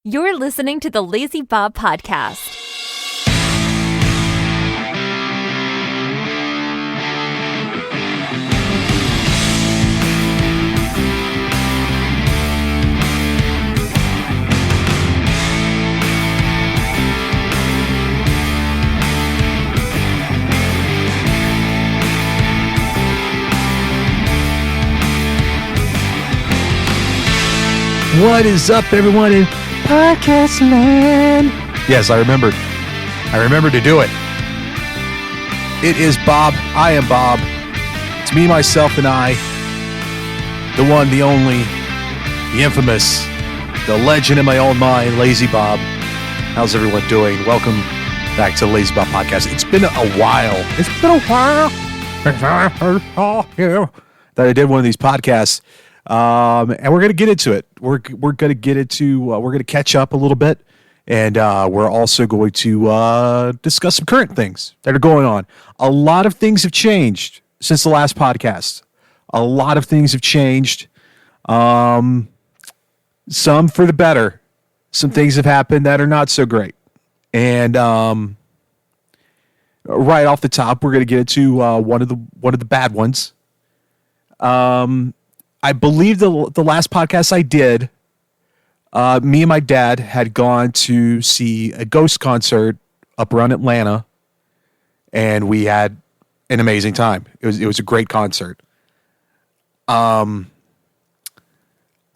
You're listening to the Lazy Bob Podcast. What is up, everyone in podcast land? Yes, I remembered. I remembered to do it. It is Bob. I am Bob. It's me, myself, and I. The one, the only, the infamous, the legend in my own mind, Lazy Bob. How's everyone doing? Welcome back to the Lazy Bob Podcast. It's been a while. That I did one of these podcasts. And we're going to get into it. We're going to get into, we're going to catch up a little bit. And we're also going to discuss some current things that are going on. A lot of things have changed since the last podcast. A lot of things have changed. Some for the better. Some things have happened that are not so great. And right off the top, we're going to get into one of the bad ones. I believe the last podcast I did, me and my dad had gone to see a Ghost concert up around Atlanta, and we had an amazing time. It was a great concert. I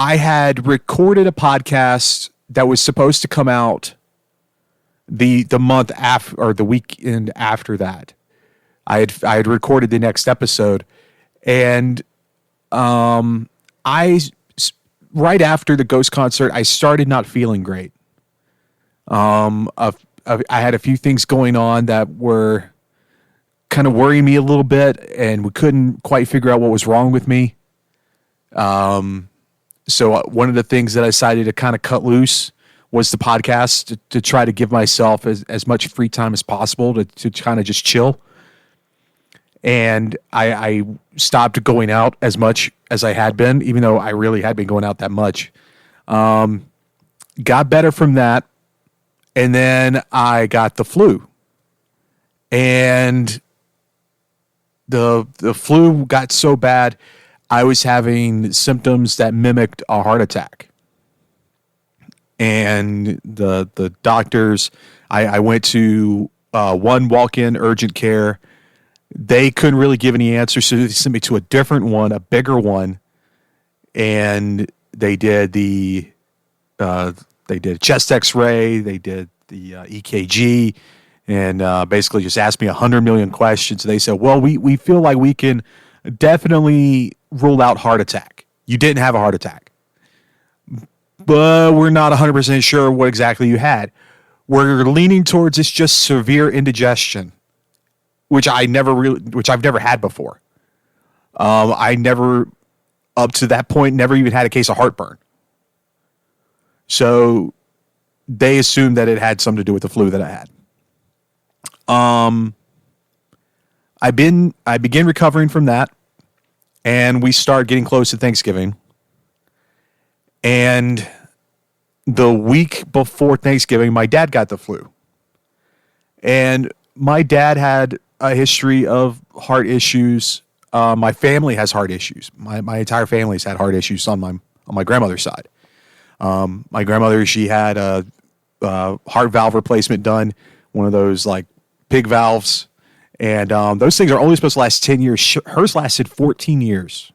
had recorded a podcast that was supposed to come out the month after, or the weekend after that. I had recorded the next episode, and right after the Ghost concert, I started not feeling great. I had a few things going on that were kind of worrying me a little bit, and we couldn't quite figure out what was wrong with me. So one of the things that I decided to kind of cut loose was the podcast to try to give myself as much free time as possible to kind of just chill. And I stopped going out as much as I had been, even though I really had been going out that much. Got better from that. And then I got the flu. And the flu got so bad, I was having symptoms that mimicked a heart attack. And the doctors, I went to one walk-in urgent care. They couldn't really give any answers, so they sent me to a different one, a bigger one, and they did chest X-ray, they did the EKG, and basically just asked me 100 million questions. They said, "Well, we feel like we can definitely rule out heart attack. You didn't have a heart attack, but we're not 100% sure what exactly you had. We're leaning towards it's just severe indigestion." Which I've never had before. I never, up to that point, never even had a case of heartburn. So they assumed that it had something to do with the flu that I had. I began recovering from that, and we started getting close to Thanksgiving. And the week before Thanksgiving, my dad got the flu. And my dad had a history of heart issues. My family has heart issues. My entire family's had heart issues on my grandmother's side. My grandmother, she had a heart valve replacement done, one of those like pig valves, and those things are only supposed to last 10 years. Hers lasted 14 years.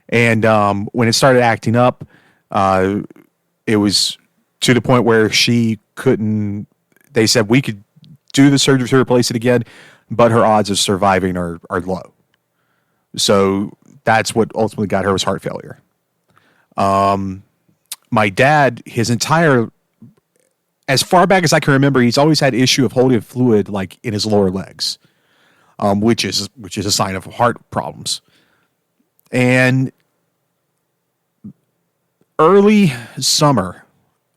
And when it started acting up, it was to the point where she couldn't. They said we could do the surgery to replace it again, but her odds of surviving are low. So that's what ultimately got her was heart failure. My dad, his entire, as far back as I can remember, he's always had issue of holding fluid like in his lower legs, which is a sign of heart problems. And early summer,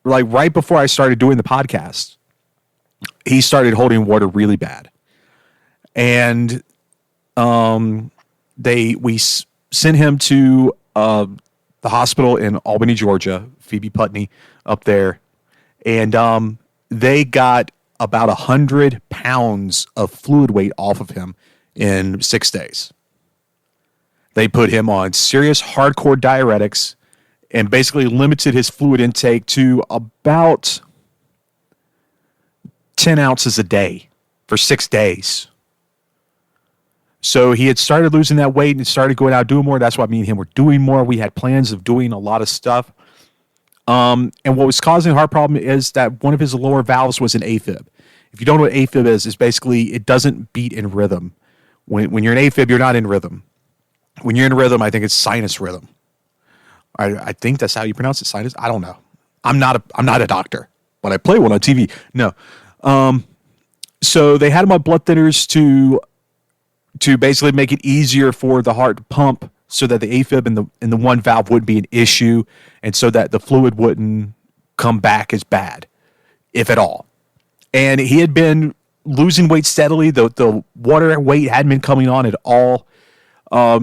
like right before I started doing the podcast, he started holding water really bad. And we sent him to the hospital in Albany, Georgia, Phoebe Putney, up there, and they got about 100 pounds of fluid weight off of him in 6 days. They put him on serious hardcore diuretics and basically limited his fluid intake to about 10 ounces a day for 6 days. So he had started losing that weight and started going out doing more. That's why me and him were doing more. We had plans of doing a lot of stuff. And what was causing a heart problem is that one of his lower valves was an AFib. If you don't know what AFib is, it's basically it doesn't beat in rhythm. When you're in AFib, you're not in rhythm. When you're in rhythm, I think it's sinus rhythm. I think that's how you pronounce it, sinus. I don't know. I'm not a doctor, but I play one on TV. No. So they had him on blood thinners to basically make it easier for the heart to pump, so that the AFib and the one valve wouldn't be an issue, and so that the fluid wouldn't come back as bad, if at all. And he had been losing weight steadily. The water weight hadn't been coming on at all.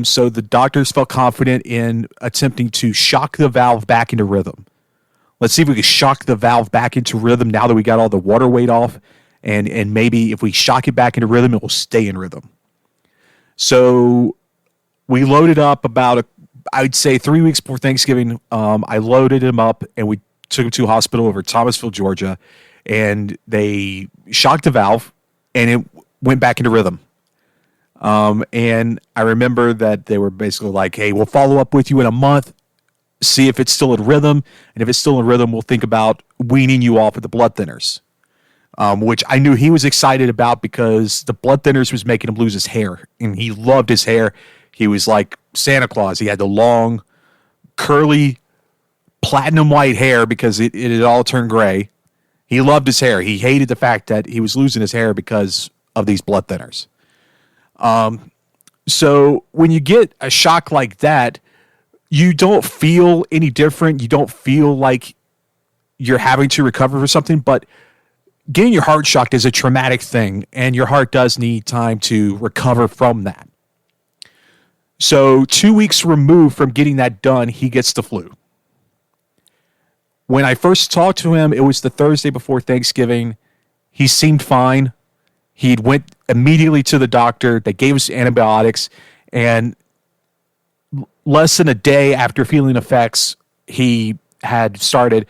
So the doctors felt confident in attempting to shock the valve back into rhythm. Let's see if we can shock the valve back into rhythm now that we got all the water weight off. And maybe if we shock it back into rhythm, it will stay in rhythm. So we loaded up I'd say 3 weeks before Thanksgiving. I loaded him up and we took him to a hospital over Thomasville, Georgia. And they shocked the valve and it went back into rhythm. And I remember that they were basically like, hey, we'll follow up with you in a month, see if it's still in rhythm. And if it's still in rhythm, we'll think about weaning you off of the blood thinners, which I knew he was excited about because the blood thinners was making him lose his hair. And he loved his hair. He was like Santa Claus. He had the long, curly, platinum white hair because it had all turned gray. He loved his hair. He hated the fact that he was losing his hair because of these blood thinners. So when you get a shock like that, you don't feel any different. You don't feel like you're having to recover for something, but getting your heart shocked is a traumatic thing, and your heart does need time to recover from that. So 2 weeks removed from getting that done, he gets the flu. When I first talked to him, it was the Thursday before Thanksgiving. He seemed fine. He went immediately to the doctor. They gave us antibiotics, and less than a day after feeling effects, he had started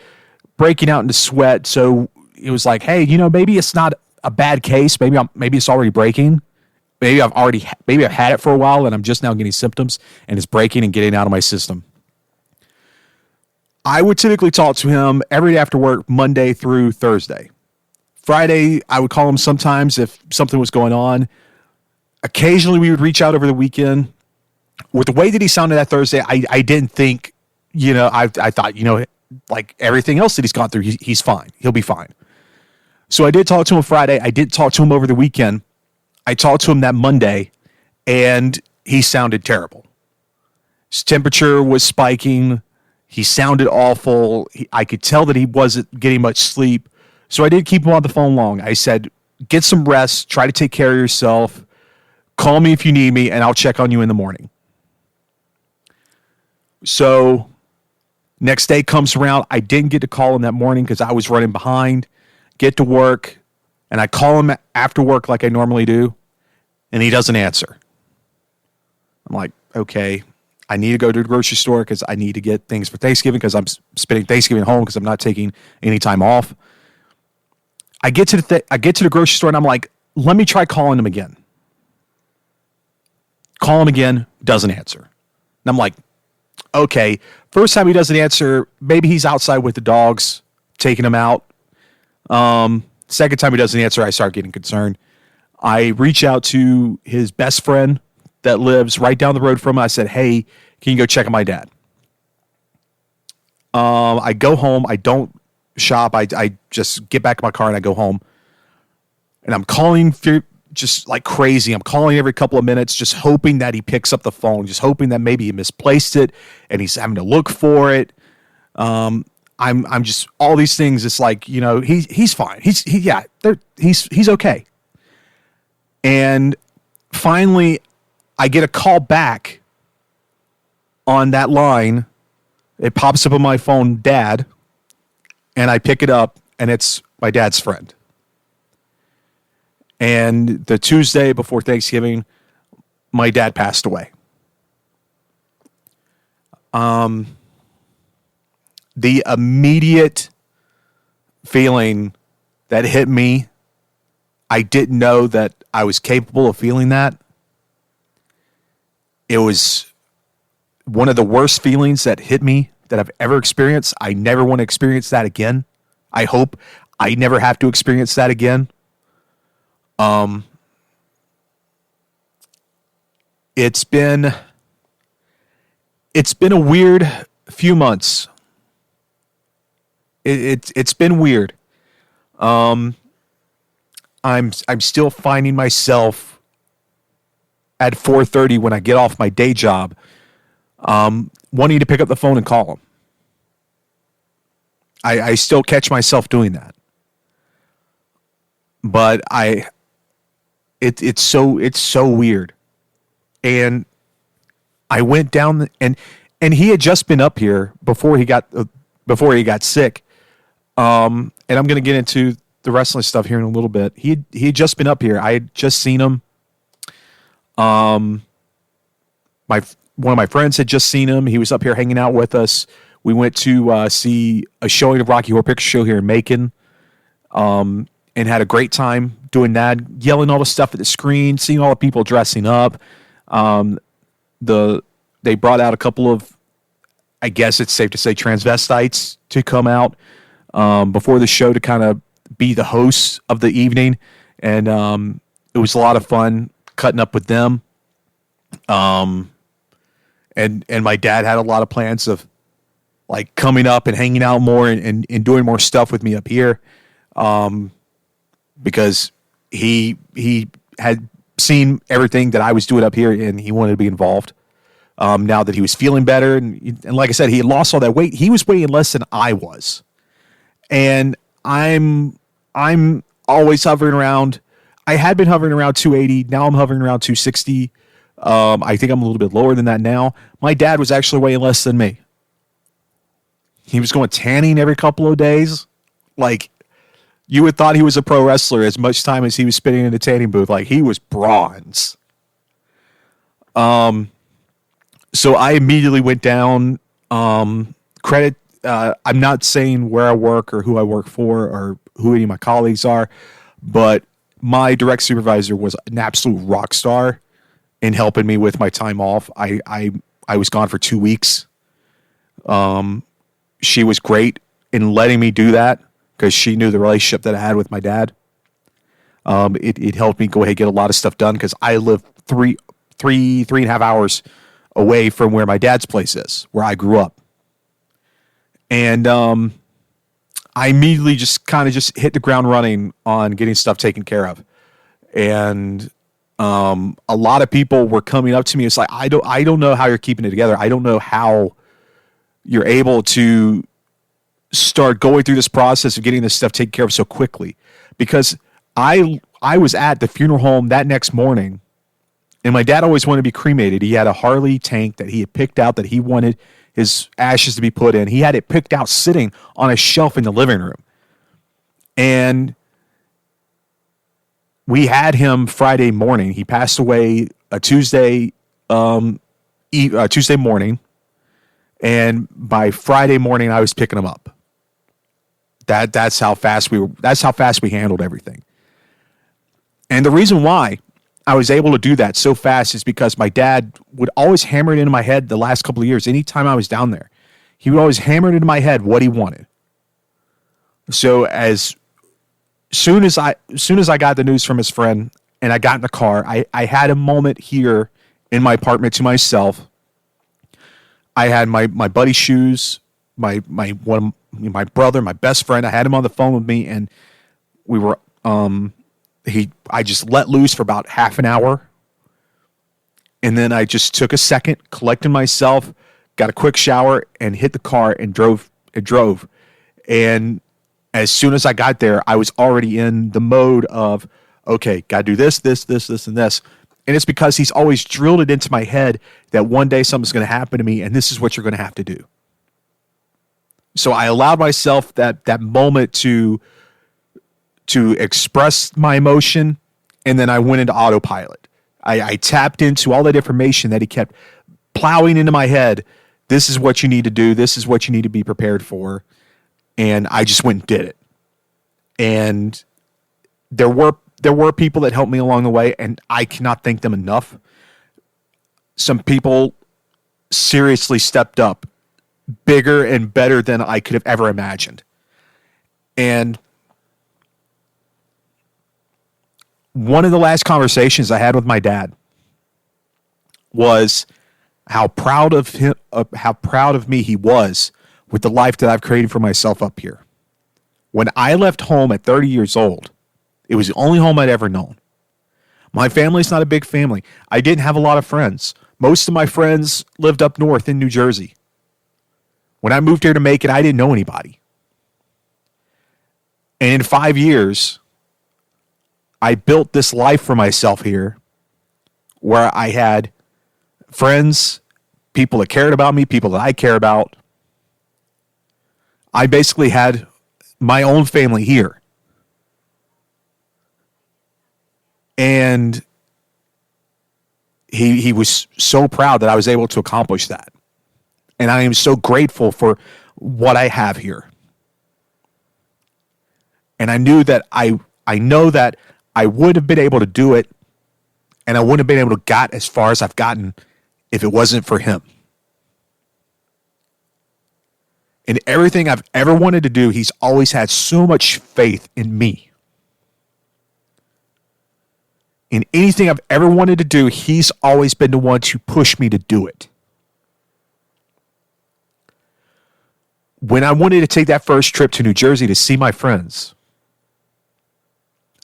breaking out into sweat. So it was like, hey, maybe it's not a bad case. Maybe it's already breaking. Maybe I've had it for a while, and I'm just now getting symptoms, and it's breaking and getting out of my system. I would typically talk to him every day after work, Monday through Thursday. Friday, I would call him sometimes if something was going on. Occasionally, we would reach out over the weekend. With the way that he sounded that Thursday, I didn't think, I thought, like everything else that he's gone through, he's fine. He'll be fine. So I did talk to him Friday. I did talk to him over the weekend. I talked to him that Monday, and he sounded terrible. His temperature was spiking. He sounded awful. I could tell that he wasn't getting much sleep. So I did keep him on the phone long. I said, get some rest. Try to take care of yourself. Call me if you need me, and I'll check on you in the morning. So next day comes around. I didn't get to call him that morning because I was running behind. Get to work, and I call him after work like I normally do, and he doesn't answer. I'm like, okay. I need to go to the grocery store because I need to get things for Thanksgiving because I'm spending Thanksgiving at home because I'm not taking any time off. I get to the grocery store and I'm like, let me try calling him again. Call him again, doesn't answer. And I'm like, okay, first time he doesn't answer, maybe he's outside with the dogs, taking them out. Second time he doesn't answer, I start getting concerned. I reach out to his best friend that lives right down the road from him. I said, hey, can you go check on my dad? I go home. I don't shop. I just get back in my car and I go home. And I'm calling just like crazy. I'm calling every couple of minutes, just hoping that he picks up the phone, just hoping that maybe he misplaced it and he's having to look for it. I'm just all these things. It's like, he's fine. He's okay. And finally, I get a call back on that line. It pops up on my phone, Dad. and I pick it up, and it's my dad's friend. And the Tuesday before Thanksgiving, my dad passed away. The immediate feeling that hit me, I didn't know that I was capable of feeling that. It was one of the worst feelings that hit me that I've ever experienced. I never want to experience that again. I hope I never have to experience that again. It's been a weird few months. It's been weird. I'm still finding myself at 4:30 when I get off my day job, wanting to pick up the phone and call him. I still catch myself doing that, but it's so weird. And I went down and he had just been up here before he got sick. And I'm going to get into the wrestling stuff here in a little bit. He had just been up here. I had just seen him. One of my friends had just seen him. He was up here hanging out with us. We went to see a showing of Rocky Horror Picture Show here in Macon, and had a great time doing that, yelling all the stuff at the screen, seeing all the people dressing up. They brought out a couple of, I guess it's safe to say, transvestites to come out before the show to kind of be the hosts of the evening, and it was a lot of fun cutting up with them. And my dad had a lot of plans of like coming up and hanging out more and doing more stuff with me up here, because he had seen everything that I was doing up here and he wanted to be involved. Now that he was feeling better, and like I said, he had lost all that weight. He was weighing less than I was, and I'm always hovering around. I had been hovering around 280. Now I'm hovering around 260. I think I'm a little bit lower than that now. My dad was actually weighing less than me. He was going tanning every couple of days. Like, you would thought he was a pro wrestler as much time as he was spending in the tanning booth. Like, he was bronze. So I immediately went down. I'm not saying where I work or who I work for or who any of my colleagues are, but my direct supervisor was an absolute rock star in helping me with my time off. I was gone for 2 weeks. She was great in letting me do that because she knew the relationship that I had with my dad. It helped me go ahead and get a lot of stuff done because I live three and a half hours away from where my dad's place is, where I grew up. And I immediately just hit the ground running on getting stuff taken care of. And a lot of people were coming up to me. It's like, I don't know how you're keeping it together. I don't know how you're able to start going through this process of getting this stuff taken care of so quickly. Because I was at the funeral home that next morning, and my dad always wanted to be cremated. He had a Harley tank that he had picked out that he wanted his ashes to be put in. He had it picked out sitting on a shelf in the living room. And we had him Friday morning. He passed away a Tuesday morning. And by Friday morning, I was picking him up. That's how fast we handled everything. And the reason why I was able to do that so fast is because my dad would always hammer it into my head the last couple of years. Anytime I was down there, he would always hammer it into my head what he wanted. So as soon as I got the news from his friend and I got in the car, I had a moment here in my apartment to myself. I had my buddy's shoes, my brother, my best friend. I had him on the phone with me, and we were I just let loose for about half an hour. And then I just took a second, collected myself, got a quick shower, and hit the car and drove. And as soon as I got there, I was already in the mode of, okay, got to do this, and this. And it's because he's always drilled it into my head that one day something's going to happen to me, and this is what you're going to have to do. So I allowed myself that moment to express my emotion, and then I went into autopilot. I tapped into all that information that he kept plowing into my head. This is what you need to do. This is what you need to be prepared for. And I just went and did it. And there were people that helped me along the way, and I cannot thank them enough. Some people seriously stepped up bigger and better than I could have ever imagined. And one of the last conversations I had with my dad was how proud of him, how proud of me he was with the life that I've created for myself up here. When I left home at 30 years old, it was the only home I'd ever known. My family's not a big family. I didn't have a lot of friends. Most of my friends lived up north in New Jersey. When I moved here to Macon, I didn't know anybody. And in 5 years, I built this life for myself here where I had friends, people that cared about me, people that I care about. I basically had my own family here. And he was so proud that I was able to accomplish that. And I am so grateful for what I have here. And I knew that I know that I would have been able to do it, and I wouldn't have been able to get as far as I've gotten if it wasn't for him. In everything I've ever wanted to do, he's always had so much faith in me. In anything I've ever wanted to do, he's always been the one to push me to do it. When I wanted to take that first trip to New Jersey to see my friends,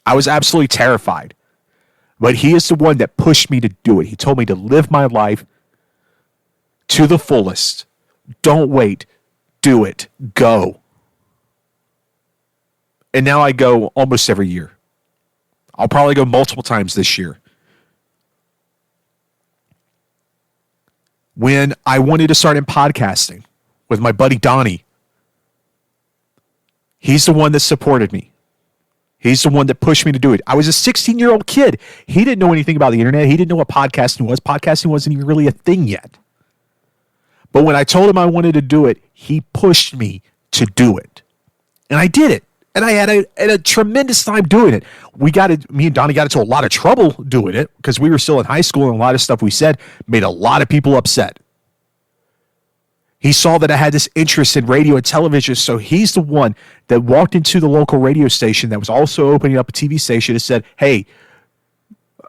I was absolutely terrified. But he is the one that pushed me to do it. He told me to live my life to the fullest. Don't wait. Do it. Go. And now I go almost every year. I'll probably go multiple times this year. When I wanted to start in podcasting with my buddy Donnie, he's the one that supported me. He's the one that pushed me to do it. I was a 16-year-old kid. He didn't know anything about the internet. He didn't know what podcasting was. Podcasting wasn't even really a thing yet. But when I told him I wanted to do it, he pushed me to do it. And I did it. And I had a tremendous time doing it. Me and Donnie got into a lot of trouble doing it because we were still in high school, and a lot of stuff we said made a lot of people upset. He saw that I had this interest in radio and television, so he's the one that walked into the local radio station that was also opening up a TV station and said, hey,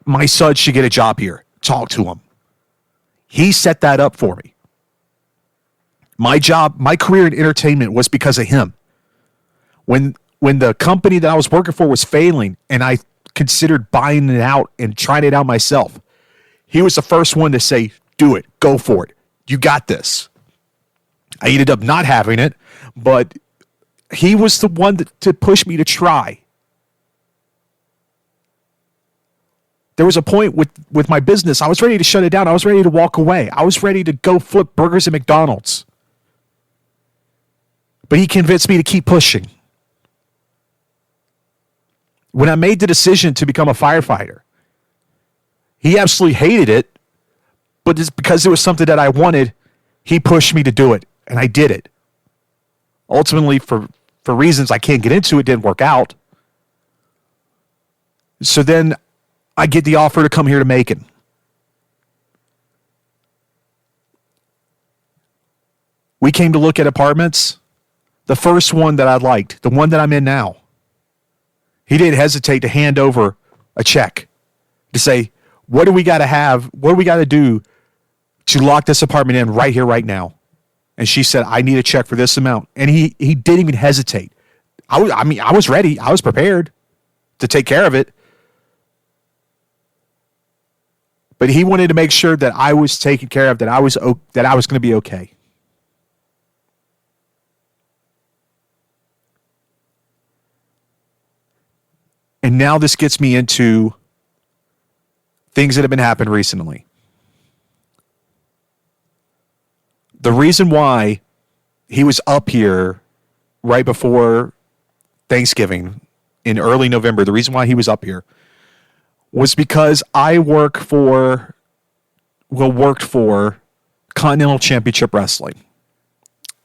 my son should get a job here. Talk to him. He set that up for me. My career in entertainment was because of him. When the company that I was working for was failing and I considered buying it out and trying it out myself, he was the first one to say, do it, go for it. You got this. I ended up not having it, but he was the one to push me to try. There was a point with my business, I was ready to shut it down. I was ready to walk away. I was ready to go flip burgers at McDonald's. But he convinced me to keep pushing. When I made the decision to become a firefighter, he absolutely hated it, but it's because it was something that I wanted, he pushed me to do it, and I did it. Ultimately, for reasons I can't get into, it didn't work out. So then I get the offer to come here to Macon. We came to look at apartments. The first one that I liked, the one that I'm in now, he didn't hesitate to hand over a check to say, what do we got to have? What do we got to do to lock this apartment in right here, right now? And she said, I need a check for this amount. And he didn't even hesitate. I was ready. I was prepared to take care of it. But he wanted to make sure that I was taken care of, that I was going to be okay. And now this gets me into things that have been happening recently. The reason why he was up here right before Thanksgiving in early November. The reason why he was up here was because I worked for Continental Championship Wrestling,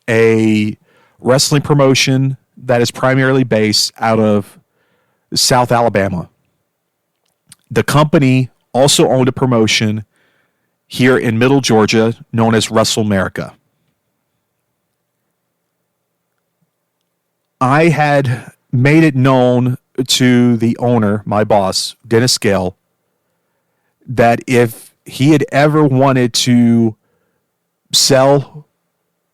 a wrestling promotion that is primarily based out of South Alabama. The company also owned a promotion here in Middle Georgia known as Wrestle America. I had made it known to the owner, my boss, Dennis Gale, that if he had ever wanted to sell,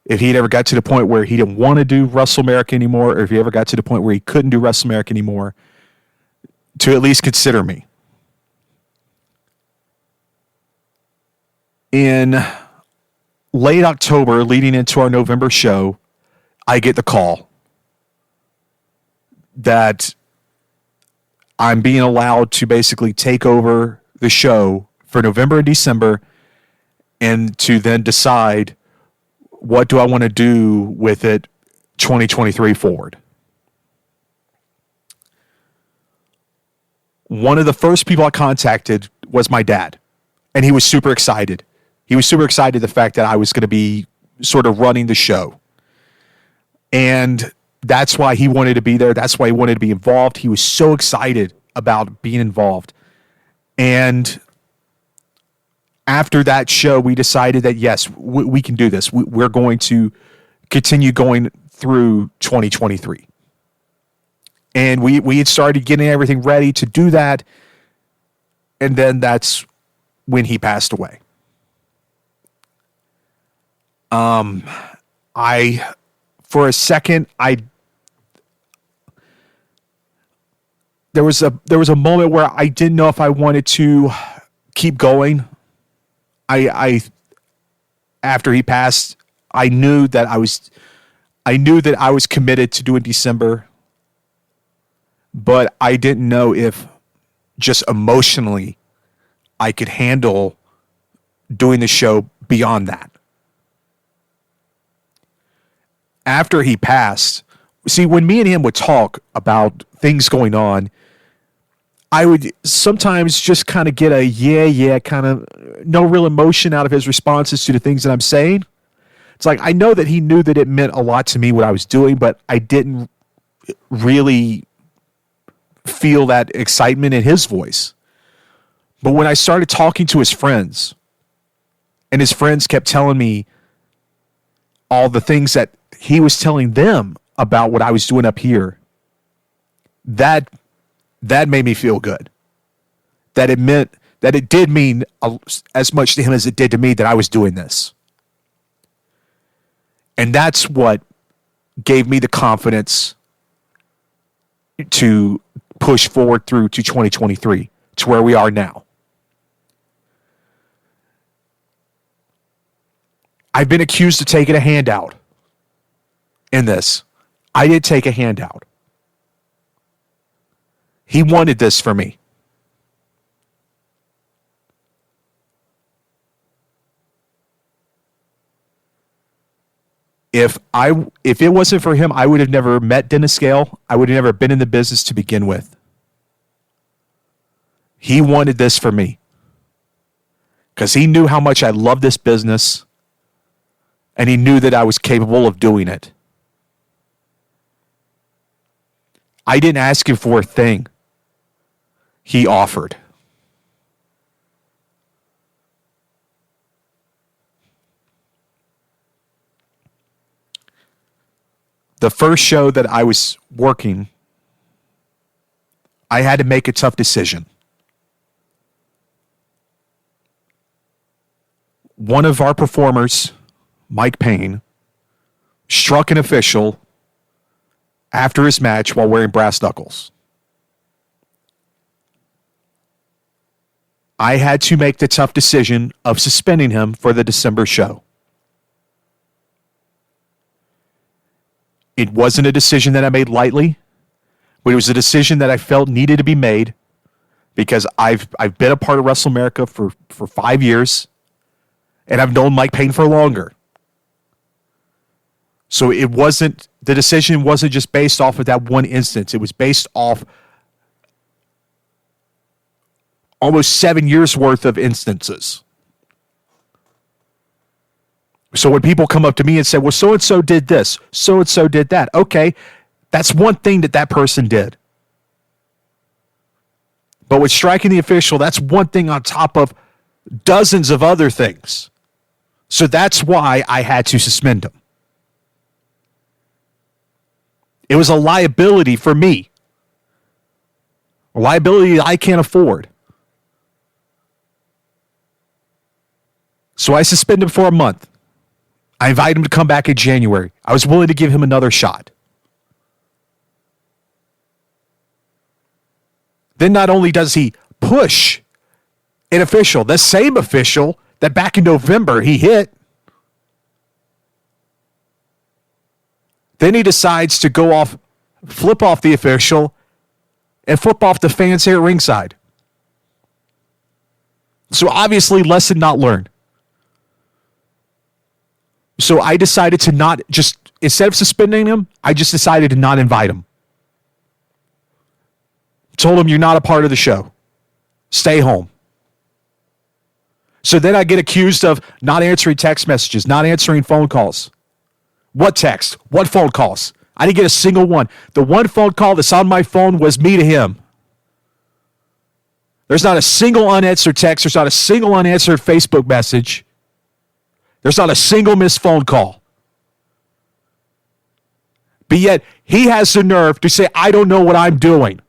if he had ever got to the point where he didn't want to do Wrestle America anymore, or if he ever got to the point where he couldn't do Wrestle America anymore, to at least consider me. In late October, leading into our November show, I get the call that I'm being allowed to basically take over the show for November and December, and to then decide what do I want to do with it 2023 forward. One of the first people I contacted was my dad, and he was super excited. He was super excited the fact that I was going to be sort of running the show. And that's why he wanted to be there. That's why he wanted to be involved. He was so excited about being involved. And after that show, we decided that, yes, we can do this. We're going to continue going through 2023. And we had started getting everything ready to do that. And then that's when he passed away. For a second, there was a moment where I didn't know if I wanted to keep going. After he passed, I knew that I was committed to doing December, but I didn't know if just emotionally I could handle doing the show beyond that. After he passed, see, when me and him would talk about things going on, I would sometimes just kind of get a yeah, kind of no real emotion out of his responses to the things that I'm saying. It's like, I know that he knew that it meant a lot to me what I was doing, but I didn't really feel that excitement in his voice. But when I started talking to his friends, and his friends kept telling me all the things that he was telling them about what I was doing up here, that made me feel good. That it did mean as much to him as it did to me that I was doing this. And that's what gave me the confidence to push forward through to 2023, to where we are now. I've been accused of taking a handout in this. I didn't take a handout. He wanted this for me. If it wasn't for him, I would have never met Dennis Gale. I would have never been in the business to begin with. He wanted this for me because he knew how much I loved this business, and he knew that I was capable of doing it. I didn't ask him for a thing. He offered. The first show that I was working, I had to make a tough decision. One of our performers, Mike Payne, struck an official after his match while wearing brass knuckles. I had to make the tough decision of suspending him for the December show. It wasn't a decision that I made lightly, but it was a decision that I felt needed to be made because I've been a part of Wrestle America for 5 years, and I've known Mike Payne for longer. So the decision wasn't just based off of that one instance. It was based off almost 7 years worth of instances. So when people come up to me and say, well, so-and-so did this, so-and-so did that. Okay, that's one thing that person did. But with striking the official, that's one thing on top of dozens of other things. So that's why I had to suspend him. It was a liability for me. A liability I can't afford. So I suspended him for a month. I invited him to come back in January. I was willing to give him another shot. Then not only does he push an official, the same official that back in November he hit, then he decides to go off, flip off the official, and flip off the fans here at ringside. So obviously, lesson not learned. So I decided to not just, instead of suspending him, I just decided to not invite him. Told him, you're not a part of the show. Stay home. So then I get accused of not answering text messages, not answering phone calls. What text? What phone calls? I didn't get a single one. The one phone call that's on my phone was me to him. There's not a single unanswered text. There's not a single unanswered Facebook message. There's not a single missed phone call. But yet, he has the nerve to say, I don't know what I'm doing.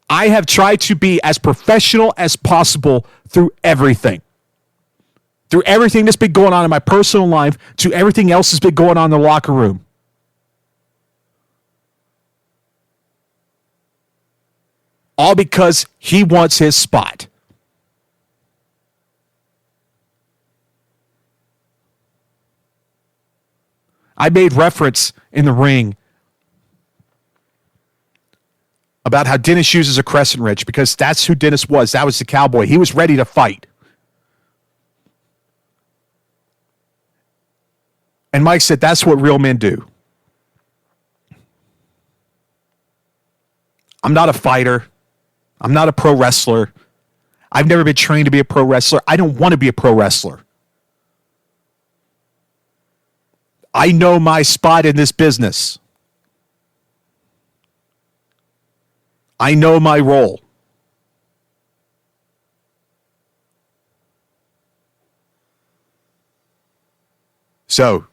I have tried to be as professional as possible through everything. Through everything that's been going on in my personal life, to everything else that's been going on in the locker room. All because he wants his spot. I made reference in the ring about how Dennis uses a Crescent Wrench because that's who Dennis was. That was the cowboy. He was ready to fight. And Mike said, that's what real men do. I'm not a fighter. I'm not a pro wrestler. I've never been trained to be a pro wrestler. I don't want to be a pro wrestler. I know my spot in this business. I know my role. So,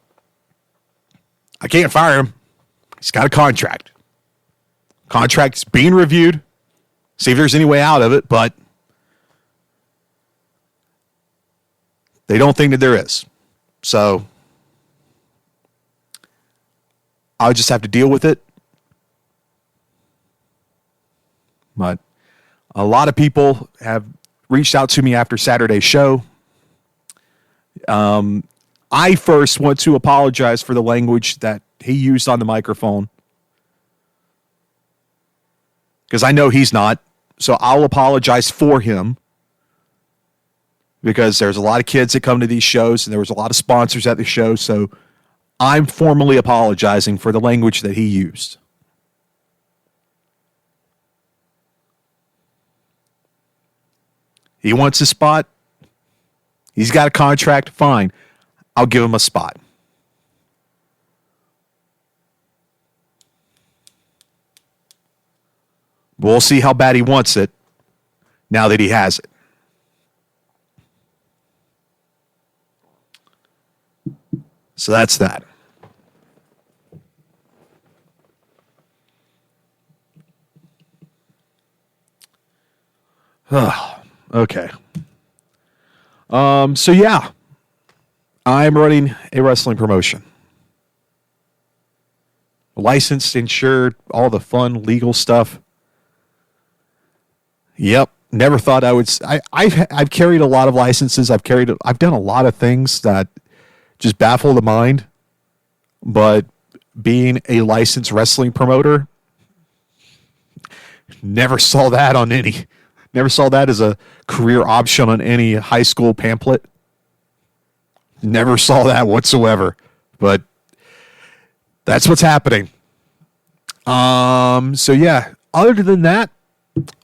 I can't fire him. He's got a contract. Contract's being reviewed. See if there's any way out of it, but they don't think that there is. So, I'll just have to deal with it. But a lot of people have reached out to me after Saturday's show. I first want to apologize for the language that he used on the microphone. Because I know he's not. So I'll apologize for him. Because there's a lot of kids that come to these shows, and there was a lot of sponsors at the show. So I'm formally apologizing for the language that he used. He wants a spot. He's got a contract. Fine. I'll give him a spot. We'll see how bad he wants it now that he has it. So that's that. Okay. So yeah, I'm running a wrestling promotion. Licensed, insured, all the fun legal stuff. Yep. Never thought I would. I've carried a lot of licenses. I've done a lot of things that just baffle the mind. But being a licensed wrestling promoter, never saw that on any. Never saw that as a career option on any high school pamphlet. Never saw that whatsoever. But that's what's happening. So yeah, other than that,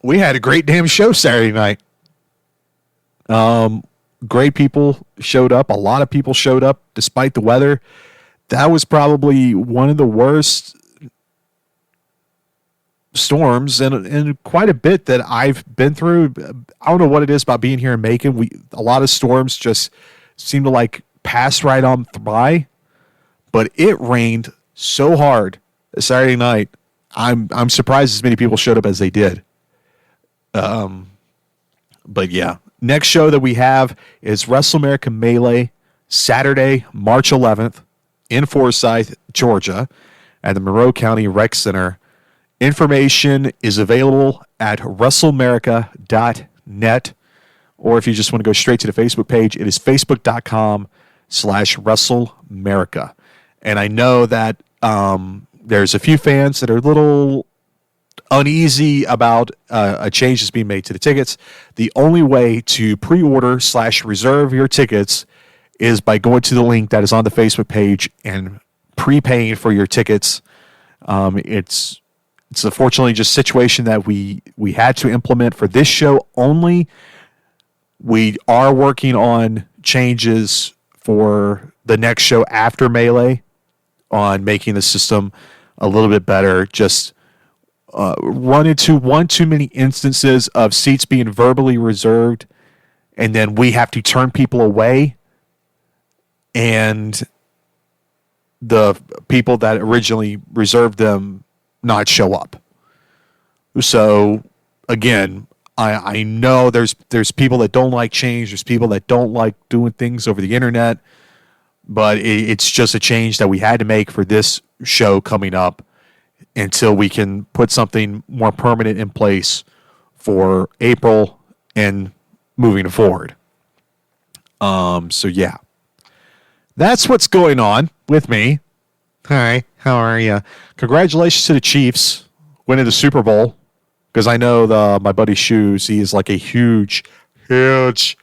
we had a great damn show Saturday night. Great people showed up. A lot of people showed up despite the weather. That was probably one of the worst storms and quite a bit that I've been through. I don't know what it is about being here in Macon. A lot of storms just seem to like pass right on by, but it rained so hard Saturday night. I'm surprised as many people showed up as they did. But yeah, next show that we have is WrestleMerica Melee, Saturday, March 11th in Forsyth, Georgia, at the Monroe County Rec Center. Information is available at WrestleMerica.net, or if you just want to go straight to the Facebook page, it is Facebook.com/WrestleMerica. And I know that there's a few fans that are a little uneasy about a change that's being made to the tickets. The only way to pre-order/reserve your tickets is by going to the link that is on the Facebook page and prepaying for your tickets. It's unfortunately just a situation that we had to implement for this show only. We are working on changes for the next show after Melee on making the system a little bit better. Just run into one too many instances of seats being verbally reserved, and then we have to turn people away, and the people that originally reserved them not show up. So again, I know there's people that don't like change. There's people that don't like doing things over the internet, but it's just a change that we had to make for this show coming up until we can put something more permanent in place for April and moving forward. So yeah, that's what's going on with me. Hi, how are you? Congratulations to the Chiefs winning the Super Bowl, because I know my buddy Shoes, he is like a huge Kansas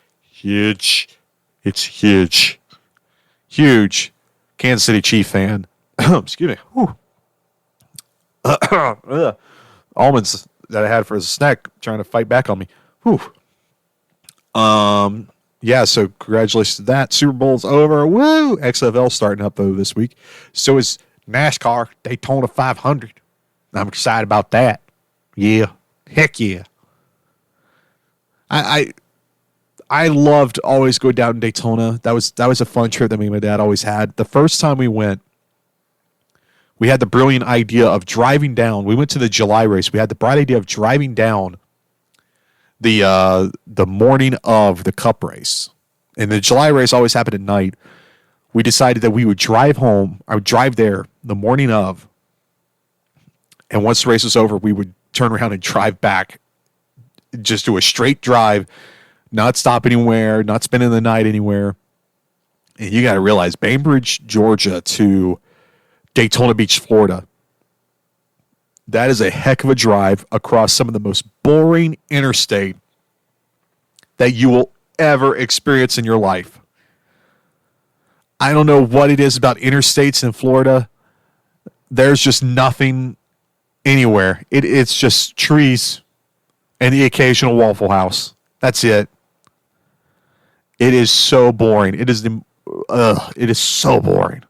City Chief fan. Excuse me. Almonds that I had for a snack trying to fight back on me. Yeah, so congratulations to that. Super Bowl's over. Woo! XFL starting up, though, this week. So is NASCAR Daytona 500. I'm excited about that. Yeah. Heck yeah. I loved always going down to Daytona. That was a fun trip that me and my dad always had. The first time we went, we had the brilliant idea of driving down. We went to the July race. We had the bright idea of driving down the morning of the Cup race. And the July race always happened at night. We decided that we would drive home. I would drive there the morning of. And once the race was over, we would turn around and drive back. Just do a straight drive, not stop anywhere, not spending the night anywhere. And you got to realize, Bainbridge, Georgia to Daytona Beach, Florida, that is a heck of a drive across some of the most boring interstate that you will ever experience in your life. I don't know what it is about interstates in Florida. There's just nothing anywhere. It's just trees and the occasional Waffle House. That's it. It is so boring. It is so boring.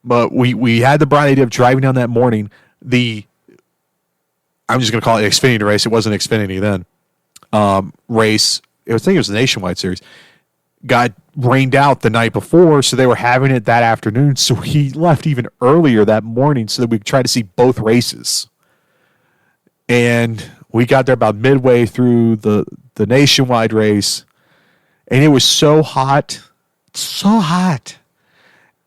But we had the bright idea of driving down that morning. I'm just going to call it Xfinity race. It wasn't Xfinity then. Race. I think it was the Nationwide Series. Got rained out the night before, so they were having it that afternoon. So he left even earlier that morning so that we could try to see both races. And we got there about midway through the Nationwide race, and it was so hot.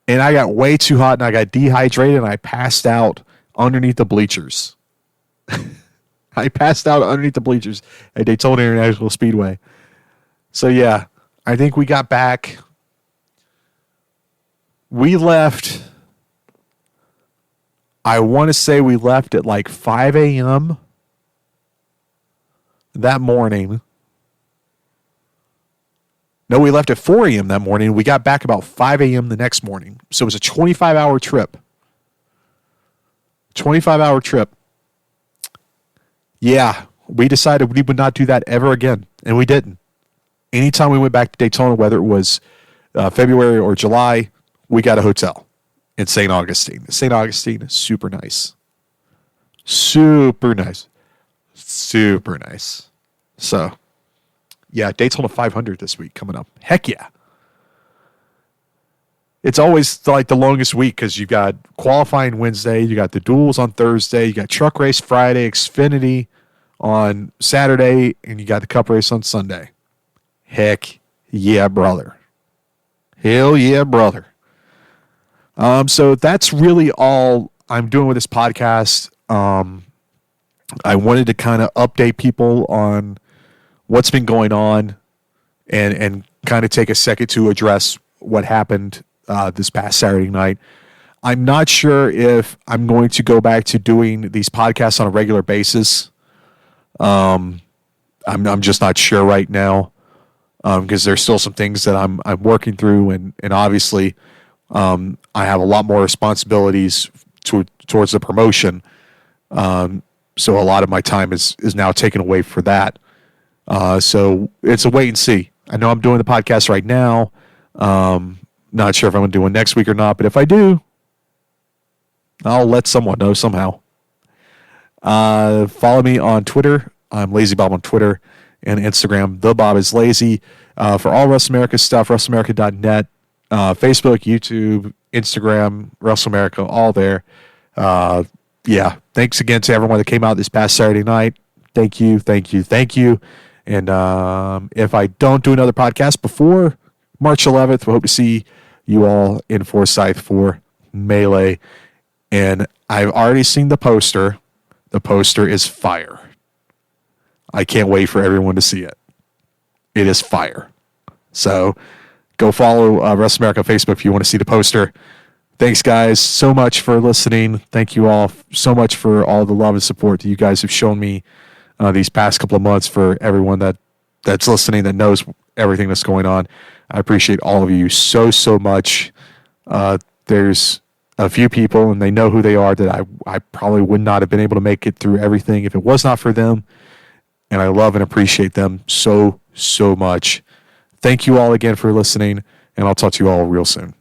And I got way too hot, and I got dehydrated, and I passed out underneath the bleachers. I passed out underneath the bleachers at Daytona International Speedway. So, yeah, I think we got back. We left, I want to say we left at like 5 a.m. that morning. No, we left at 4 a.m. that morning. We got back about 5 a.m. the next morning. So it was a 25-hour trip. 25-hour trip. Yeah, we decided we would not do that ever again, and we didn't. Anytime we went back to Daytona, whether it was February or July, we got a hotel in St. Augustine. St. Augustine is super nice. Super nice. Super nice. So, yeah, Daytona 500 this week coming up. Heck yeah. It's always like the longest week because you got qualifying Wednesday, you got the duels on Thursday, you got truck race Friday, Xfinity on Saturday, and you got the Cup race on Sunday. Heck yeah, brother. Hell yeah, brother. So that's really all I'm doing with this podcast. I wanted to kind of update people on what's been going on and kind of take a second to address what happened this past Saturday night. I'm not sure if I'm going to go back to doing these podcasts on a regular basis. I'm just not sure right now because there's still some things that I'm working through, and obviously I have a lot more responsibilities towards the promotion. So a lot of my time is now taken away for that. So it's a wait and see. I know I'm doing the podcast right now. Not sure if I'm going to do one next week or not, but if I do, I'll let someone know somehow. Follow me on Twitter. I'm Lazy Bob on Twitter and Instagram. The Bob is Lazy. For all Wrestle America stuff, WrestleAmerica.net, Facebook, YouTube, Instagram, Wrestle America, all there. Yeah, thanks again to everyone that came out this past Saturday night. Thank you, thank you, thank you. And if I don't do another podcast before March 11th, we hope to see you all in Forsyth for Melee. And I've already seen the poster. The poster is fire. I can't wait for everyone to see it. It is fire. So go follow Wrestle America Facebook if you want to see the poster. Thanks, guys, so much for listening. Thank you all so much for all the love and support that you guys have shown me these past couple of months. For everyone that's listening, that knows everything that's going on, I appreciate all of you so much. There's a few people, and they know who they are, that I probably would not have been able to make it through everything if it was not for them. And I love and appreciate them so much. Thank you all again for listening, and I'll talk to you all real soon.